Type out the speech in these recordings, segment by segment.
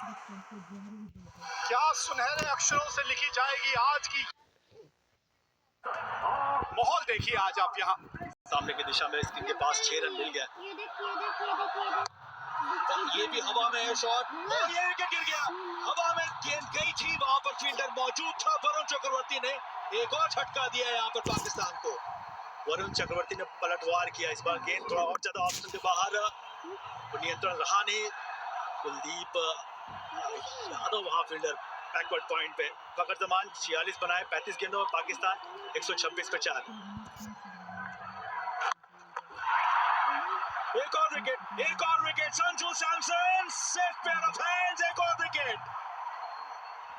क्या सुनहरे अक्षरों से लिखी जाएगी आज की माहौल देखिए आज आप यहाँ सामने की दिशा में स्क्रीन के पास 6 रन मिल गया। ये भी हवा में है शॉट और ये विकेट गिर गया। हवा में गेंद गई थी, वहां पर फील्डर मौजूद था। वरुण चक्रवर्ती ने एक और झटका दिया यहाँ पर पाकिस्तान को। वरुण चक्रवर्ती ने पलटवार किया। इस बार गेंद थोड़ा और ज्यादा ऑप्शन के बाहर, नियंत्रण रहा नहीं। कुलदीप यादव वहां फील्डर बैकवर्ड पॉइंट पे। फकर जमान 46 बनाए 35 गेंदों में, पाकिस्तान 126 पे 4। एक और wicket Sanju Samson safe pair of hands. एक और विकेट।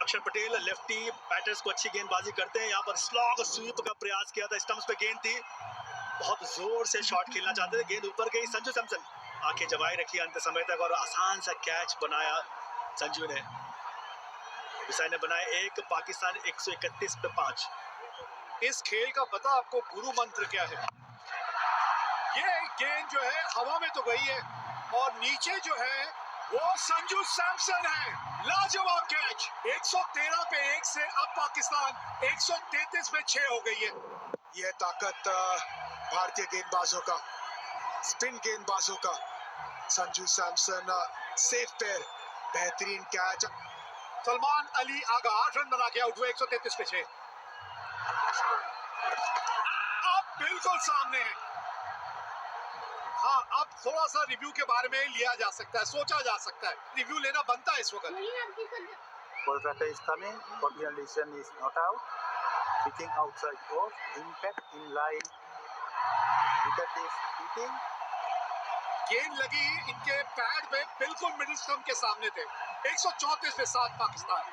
अक्षर पटेल लेफ्टी बैटर्स को अच्छी गेंदबाजी करते हैं। यहाँ पर स्लॉग स्वीप का प्रयास किया था, स्टंप्स पे गेंद थी, बहुत जोर से शॉट खेलना चाहते थे, गेंद ऊपर गई। संजू सैमसन आंखें जमाए रखी अंत समय तक और आसान सा कैच बनाया संजू ने। विसाई ने बनाए एक, पाकिस्तान 131 पे 5। इस खेल का पता आपको गुरु मंत्र क्या है? ये गेंद जो है हवा में तो गई है और नीचे जो है वो संजू सैमसन है। लाजवाब कैच। 113 पे 1 से अब पाकिस्तान 133 पे 6 हो गई है। यह ताकत भारतीय गेंदबाजों का, स्पिन गेंदबाजों का। संजू सैमसन सेफ पेयर, बेहतरीन कैच। सलमान अली आगा 8 रन बना के आउट हुए 133 पे 6। अब बिल्कुल सामने है। हाँ, अब थोड़ा सा रिव्यू के बारे में लिया जा सकता है, सोचा जा सकता है, रिव्यू लेना बनता है इस वक्त। Kolkata is coming. Korean decision is not out. Pitching outside off. Impact in line. Wicket is hitting. गेंद लगी इनके पैड पे, बिल्कुल मिडिल स्टंप के सामने थे। 134 पे 7 पाकिस्तान।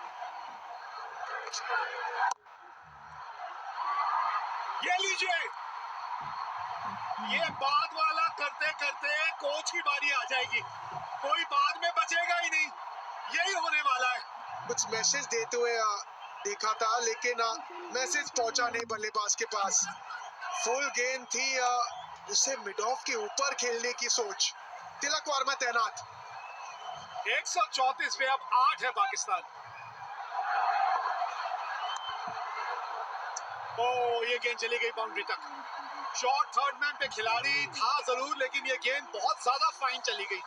ये लीजिए, ये बाद वाला करते करते कोच की बारी आ जाएगी। कोई बाद में बचेगा ही नहीं, यही होने वाला है। कुछ मैसेज देते हुए देखा था, लेकिन मैसेज पहुंचा नहीं बल्लेबाज के पास। फुल गेंद थी, उसे मिड ऑफ के ऊपर खेलने की सोच। तिलक वर्मा तैनात। 134 पे अब 8 है पाकिस्तान। ओ, ये गेंद चली गई बाउंड्री तक। शॉट थर्ड मैन पे खिलाड़ी था जरूर, लेकिन ये गेंद बहुत ज्यादा फाइन चली गई।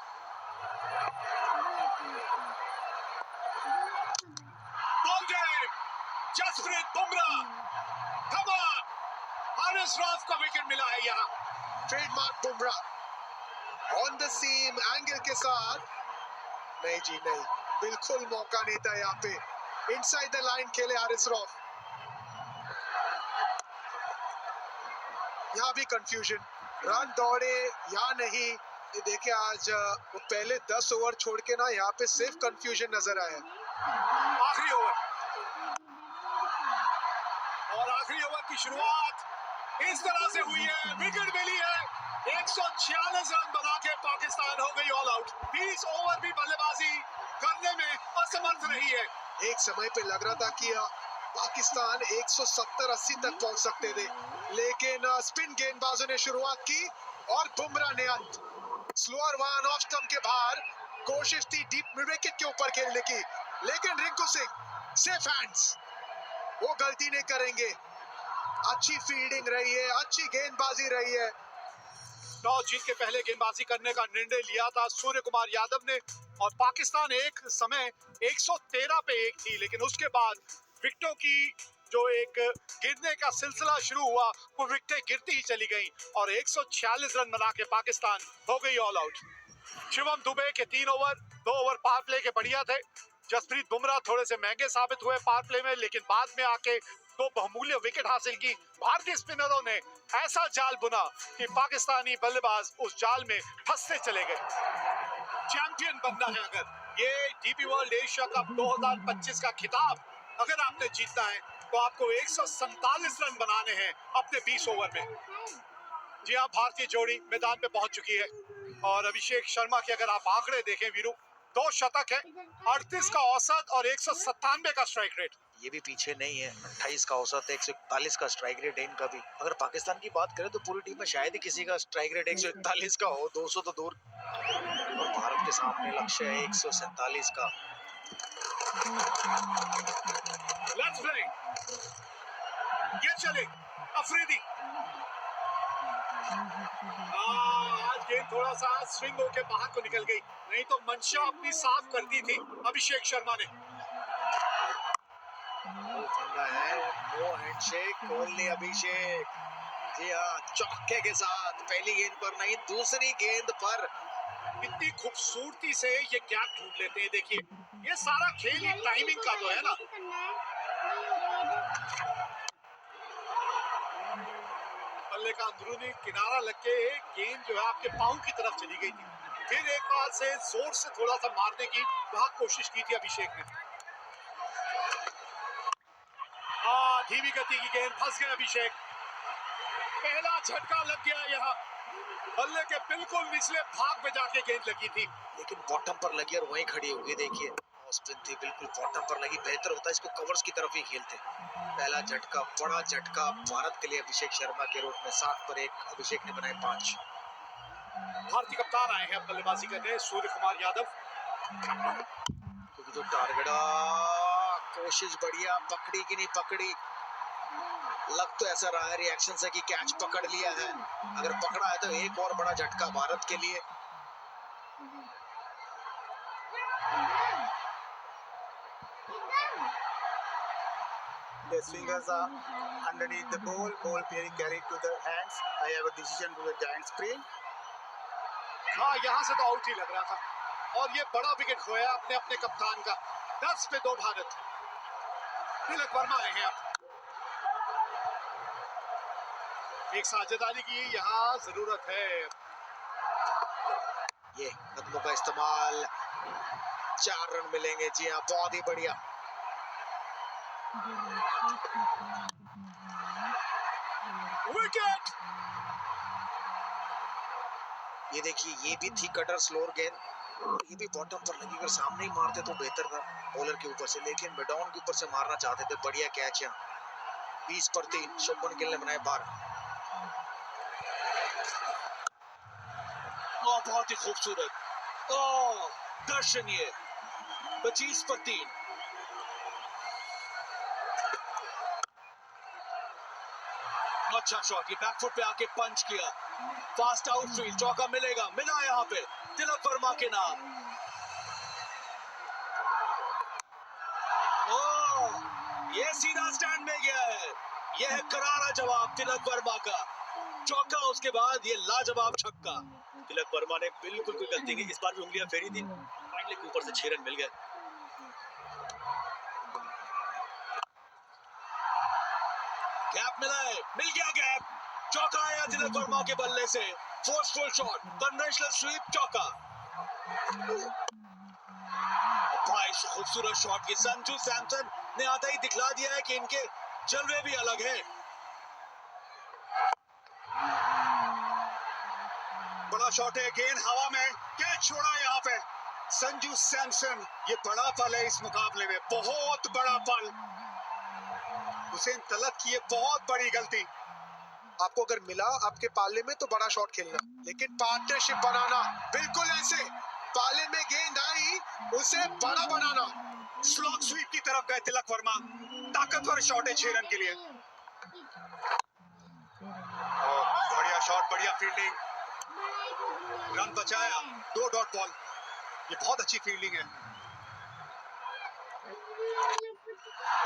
जसप्रीत बुमराह, कम ऑन, हारिस रऊफ का विकेट मिला है यहाँ। Trademark Bumrah on the seam angle के साथ। नहीं जी नहीं, बिल्कुल मौका नहीं था यहाँ पे। इनसाइड द लाइन खेले हारिस रऊफ। यहाँ भी कंफ्यूजन, रन दौड़े या नहीं। ये देखिए आज वो पहले 10 ओवर छोड़ के ना यहाँ पे सिर्फ कंफ्यूजन नजर आया। आखिरी ओवर और आखिरी ओवर की शुरुआत इस तरह से हुई है। विकेट मिली है। 146 रन बना के पाकिस्तान हो गई ऑल आउट। 20 ओवर भी बल्लेबाजी करने में असमर्थ रही है। एक समय पे लग रहा था कि पाकिस्तान 170-80 तक पहुंच सकते थे, लेकिन स्पिन गेंदबाजों ने शुरुआत की और बुमराह ने अंत। स्लोअर वन ऑफ स्टंप के बाहर, कोशिश थी डीप मिड विकेट के ऊपर खेलने की, लेकिन रिंकू सिंह सेफ हैंड्स, वो गलती नहीं करेंगे। अच्छी फील्डिंग रही है, अच्छी गेंदबाजी रही है। टॉस जीत के पहले गेंदबाजी करने का निर्णय लिया था सूर्य कुमार यादव ने और पाकिस्तान एक समय 113 पे 1 थी, लेकिन उसके बाद विकेटों की जो एक गिरने का सिलसिला शुरू हुआ, वो विकेटें गिरती ही चली गईं और 146 रन बना के पाकिस्तान हो गई ऑल आउट। शिवम दुबे के 3 ओवर 2 ओवर पावर प्ले के बढ़िया थे। जसप्रीत बुमराह थोड़े से महंगे साबित हुए पावर प्ले में, लेकिन बाद में आके 2 बहुमूल्य विकेट हासिल की। भारतीय स्पिनरों ने ऐसा जाल बुना कि पाकिस्तानी बल्लेबाज उस जाल में फंसते चले गए। चैंपियन बनना है अगर ये डीपी वर्ल्ड एशिया कप 2025 का खिताब अगर आपने जीतना है, तो आपको 147 रन बनाने हैं अपने 20 ओवर में। जी हाँ, भारतीय जोड़ी मैदान पे पहुंच चुकी है और अभिषेक शर्मा के अगर आप आंकड़े देखें वीरू, 2 शतक है, 38 का औसत और 197 का स्ट्राइक रेट। ये भी पीछे नहीं है, 28 का औसत है, 141 का स्ट्राइक रेट है इनका भी। अगर पाकिस्तान की बात करें तो पूरी टीम में शायद ही किसी का स्ट्राइक रेट 141 का हो, 200 तो दूर। और भारत के सामने लक्ष्य है 147 का। लेट्स प्ले, ये चले अफरीदी। आज गेंद थोड़ा सा स्विंग होके बाहर को निकल गई, नहीं तो मंशा अपनी साफ कर दी थी अभिषेक शर्मा ने। है नो हैंडशेक, कोहली अभिषेक, जी हाँ, चौके के साथ पहली गेंद पर नहीं दूसरी गेंद पर इतनी खूबसूरती से ये गैप ढूंढ लेते हैं। देखिए, ये सारा खेल ही टाइमिंग का तो है ना। बल्ले का अंदरूनी किनारा लग के गेंद जो है आपके पांव की तरफ चली गई थी, फिर एक बार से जोर से थोड़ा सा मारने की वहां कोशिश की थी अभिषेक ने। धीमी गति की गेंद, फंस गए अभिषेक। पहला झटका लग गया यहाँ, बल्ले के बिल्कुल निचले भाग में जाके गेंद लगी थी, लेकिन बॉटम पर लगी और वहीं खड़ी होगी। देखिए स्पिन थी, बिल्कुल बॉटम पर लगी। बेहतर होता है इसको कवर्स की तरफ ही खेलते। पहला झटका, बड़ा झटका भारत के लिए अभिषेक शर्मा के रूप में। 7 पर 1 अभिषेक ने बनाए 5। भारतीय कप्तान आए हैं अब बल्लेबाजी करने, सूर्य कुमार यादव। क्योंकि जो टारगेट, कोशिश बढ़िया, पकड़ी कि नहीं पकड़ी, लग तो ऐसा रहा है रिएक्शन से कि कैच पकड़ लिया है। अगर पकड़ा है तो एक और बड़ा झटका भारत के लिए। His fingers are underneath the ball being carried to the hands. I have a decision to the giant screen. हाँ, यहाँ से तो आउट ही लग रहा था और ये बड़ा विकेट खोया अपने अपने कप्तान का। 10 पे 2 भारत। तिलक वर्मा आए हैं अब। एक साझेदारी की यहाँ जरूरत है। ये कदमों का इस्तेमाल, 4 रन मिलेंगे। जी हाँ, बहुत ही बढ़िया। विकेट। ये देखिए, ये भी थी कटर स्लोअर गेंद, ये भी बॉटम पर लगी। अगर सामने ही मारते तो बेहतर था बॉलर के ऊपर से, लेकिन मिडॉन के ऊपर से मारना चाहते थे। बढ़िया कैच यहाँ। 20 पर 3 शुभमन गिल ने बनाए 12। बहुत ही खूबसूरत, दर्शनीय। 25 पर 3। अच्छा शॉट, ये बैकफुट पे आके पंच किया, फास्ट आउटफील्ड, चौका मिलेगा, मिला यहाँ पे तिलक वर्मा के नाम। ये सीधा स्टैंड में गया है। यह है करारा जवाब तिलक वर्मा का। चौका, उसके बाद ये लाजवाब छक्का। तिलक वर्मा ने बिल्कुल कोई गलती नहीं, इस बार भी उंगलियां फेरी थी, फाइनली के ऊपर से 6 रन मिल गए। गैप मिला है, मिल गया गैप। चौका आया तिलक वर्मा के बल्ले से। फोर्सफुल शॉट, कन्वेंशनल स्वीप, चौका। बड़ा खूबसूरत शॉट की संजू सैमसन ने आता ही दिखला दिया है कि इनके जलवे भी अलग हैं। बड़ा शॉट है, गेंद हवा में, कैच छोड़ा यहाँ पे संजू सैमसन। ये बड़ा पल है इस मुकाबले में, बहुत बड़ा पल। हुसैन तलत की ये बहुत बड़ी गलती। आपको अगर मिला आपके पाले में तो बड़ा शॉट खेलना, लेकिन पार्टनरशिप बनाना, बिल्कुल ऐसे पाले में गेंद आई उसे बड़ा बनाना। स्लॉग स्वीप की तरफ गए तिलक वर्मा, ताकतवर शॉट है 6 रन के लिए। बढ़िया शॉट, बढ़िया फील्डिंग, रन बचाया। 2 डॉट बॉल, ये बहुत अच्छी फील्डिंग है।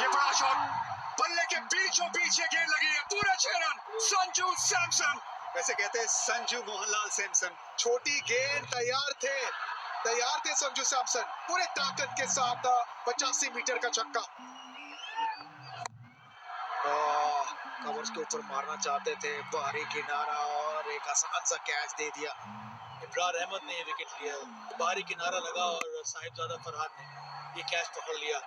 ये बड़ा शॉट, बल्ले के बीचों बीच ये गेंद लगी है, पूरे 6 रन। संजू सैमसन, वैसे कहते हैं संजू मोहनलाल सैमसन। छोटी गेंद, तैयार थे संजू सैमसन, पूरे ताकत के साथ 85 मीटर का छक्का। कवर्स के ऊपर मारना चाहते थे, बाहरी किनारा और एक आसान सा कैच दे दिया। इब्रार अहमद ने ये विकेट लिया, बाहरी किनारा लगा और साहिबजादा फरहाद ने ये कैच पकड़ लिया।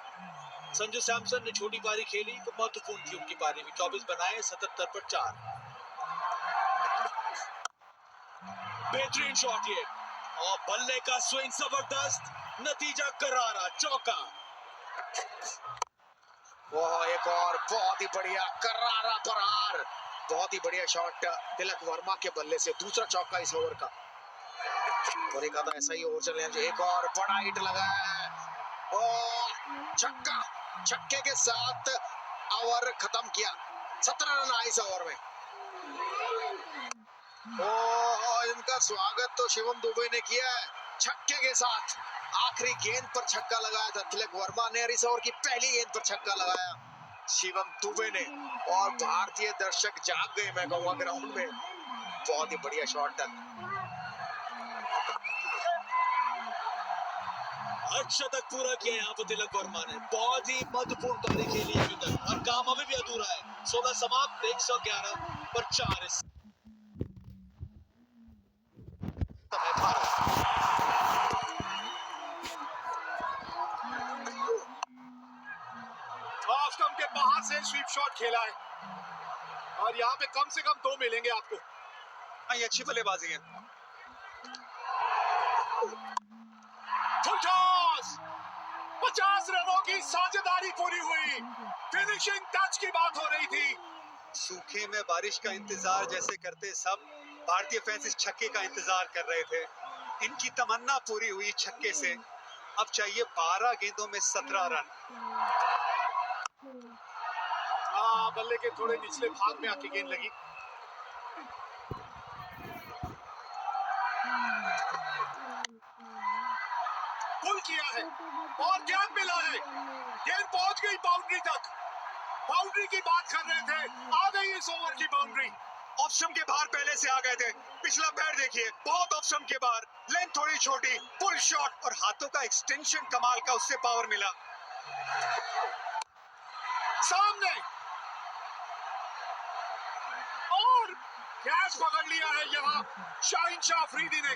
संजू सैमसन ने छोटी पारी खेली तो महत्वपूर्ण थी उनकी पारी भी। 24 बनाए, 77 पर 4। बेहतरीन शॉट ये, और बल्ले का स्विंग जबरदस्त, नतीजा करारा, चौका। वो एक और बहुत ही बढ़िया करारा फरार, बहुत ही बढ़िया शॉट तिलक वर्मा के बल्ले से। दूसरा चौका इस ओवर का, और एक आधा ऐसा ही ओवर चले जो एक और बड़ा हिट लगा है। छक्का, छक्के के साथ ओवर खत्म किया। 17 रन आए इस ओवर में। इनका स्वागत तो शिवम दुबे ने किया है छक्के के साथ। आखिरी गेंद पर छक्का लगाया था तिलक वर्मा ने और इस ओवर की पहली गेंद पर छक्का लगाया शिवम दुबे ने। और भारतीय दर्शक जाग गए मैं कहूँगा ग्राउंड में। बहुत ही बढ़िया शॉट था। अर्धशतक पूरा किया यहाँ पर तिलक वर्मा ने। बहुत ही महत्वपूर्ण पारी खेली है अभी तक और काम अभी भी अधूरा है। 16 समाप्त, 111 पर 4 इस समय भारत। ऑफ स्टंप के बाहर से स्वीप शॉट खेला है और यहाँ पे कम से कम 2 मिलेंगे आपको। ये अच्छी बल्लेबाजी है। फुल टॉस, 50 रनों की साझेदारी पूरी हुई। फिनिशिंग टच की बात हो रही थी। सूखे में बारिश का इंतजार जैसे करते सब भारतीय फैंस इस छक्के का इंतजार कर रहे थे। इनकी तमन्ना पूरी हुई छक्के से। अब चाहिए 12 गेंदों में 17 रन। बल्ले के थोड़े निचले भाग में आके गेंद लगी। पुल किया है और गैप मिला है। गेंद पहुंच गई बाउंड्री तक। बाउंड्री की बात कर रहे थे, आ गई इस ओवर की बाउंड्री। ऑप्शन के बाहर पहले से आ गए थे। पिछला पैर देखिए, बहुत ऑप्शन के बाहर। लेंथ थोड़ी छोटी, पुल शॉट और हाथों का एक्सटेंशन कमाल का, उससे पावर मिला। सामने और कैच पकड़ लिया है यहाँ शाहीन शाह अफरीदी ने।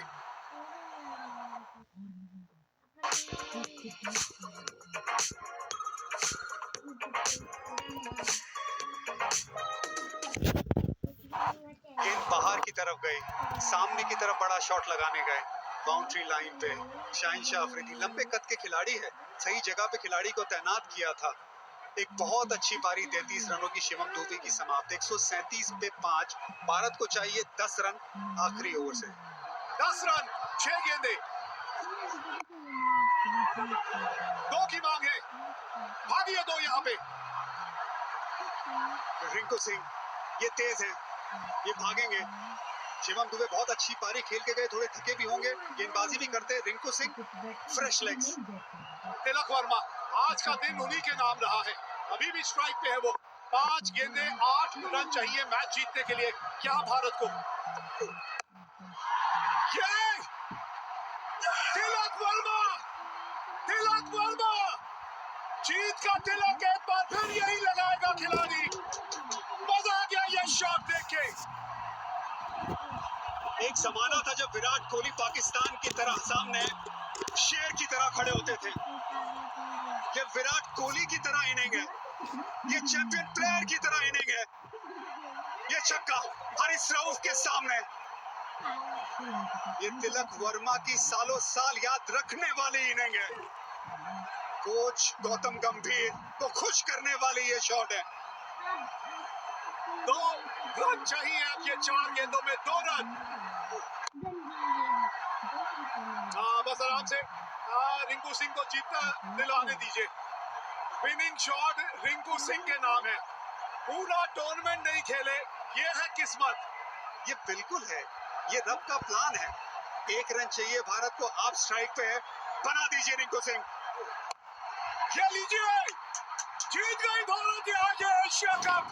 गेंद बाहर की तरफ गई, सामने की तरफ बड़ा शॉट लगाने गए। बाउंड्री लाइन पे शाहीन शाह अफरीदी लंबे कद के खिलाड़ी है, सही जगह पे खिलाड़ी को तैनात किया था। एक बहुत अच्छी पारी 33 रनों की शिवम दुबे की समाप्त। 137 पे 5। भारत को चाहिए 10 रन आखिरी ओवर से। 10 रन, 6 गेंदे, 2 की मांग है। भागिए 2 यहाँ पे। रिंकू सिंह ये तेज हैं, ये भागेंगे। शिवम दुबे बहुत अच्छी पारी खेल के गए, थोड़े थके भी होंगे, गेंदबाजी भी करते। Rinku Singh fresh legs. तिलक वर्मा, आज का दिन उन्हीं के नाम रहा है। अभी भी स्ट्राइक पे है वो। 5 गेंदे, 8 रन चाहिए मैच जीतने के लिए। क्या भारत को ये तिलक वर्मा, तिलक वर्मा जीत का तिलक एक बार फिर यही लगाएगा खिलाड़ी। मजा आ गया ये शॉट देख के। एक जमाना था जब विराट कोहली पाकिस्तान की तरह सामने शेर की तरह खड़े होते थे। ये विराट कोहली की तरह इनिंग है, ये चैंपियन प्लेयर की तरह इनिंग है। ये छक्का हारिस रऊफ के सामने। ये तिलक वर्मा की सालों साल याद रखने वाली इनिंग है। कोच गौतम गंभीर को खुश करने वाली ये शॉट है। 2 रन चाहिए अब ये 4 गेंदों में 2 रन। बस आराम से रिंकू सिंह को जीतना दिलाने दीजिए। विनिंग शॉट रिंकू सिंह के नाम है। पूरा टूर्नामेंट नहीं खेले, ये है किस्मत। ये बिल्कुल है, ये रब का प्लान है। 1 रन चाहिए भारत को, आप स्ट्राइक पे है, बना दीजिए रिंकू सिंह। ये लीजिए, जीत गई भारत आज एशिया कप।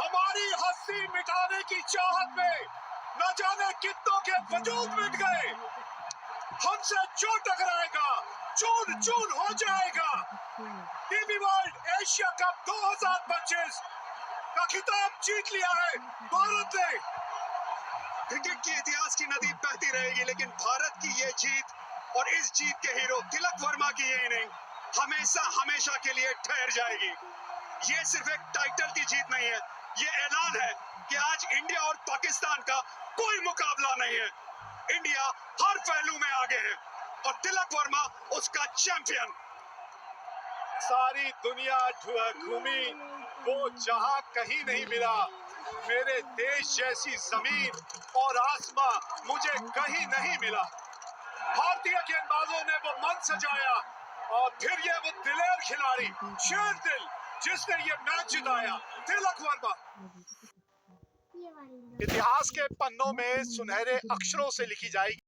हमारी हस्ती मिटाने की चाहत में न जाने कितनों के वजूद मिट गए। हमसे जो टकराएगा चून चून हो जाएगा। टीबी वर्ल्ड एशिया कप 2025 का खिताब जीत लिया है भारत ने। क्रिकेट के इतिहास की नदी बहती रहेगी, लेकिन भारत की ये जीत और इस जीत के हीरो तिलक वर्मा की ये इनिंग हमेशा हमेशा के लिए ठहर जाएगी। ये सिर्फ एक टाइटल की जीत नहीं है, ये ऐलान है कि आज इंडिया और पाकिस्तान का कोई मुकाबला नहीं है। इंडिया हर पहलू में आगे है और तिलक वर्मा उसका चैंपियन। सारी दुनिया घूमी, वो जहां कहीं नहीं मिला। मेरे देश जैसी जमीन और आसमां मुझे कहीं नहीं मिला। भारतीय गेंदबाजों ने वो मंच सजाया और फिर ये वो दिलेर खिलाड़ी, शेर दिल, जिसने ये मैच जिताया, तिलक वर्मा। इतिहास के पन्नों में सुनहरे अक्षरों से लिखी जाएगी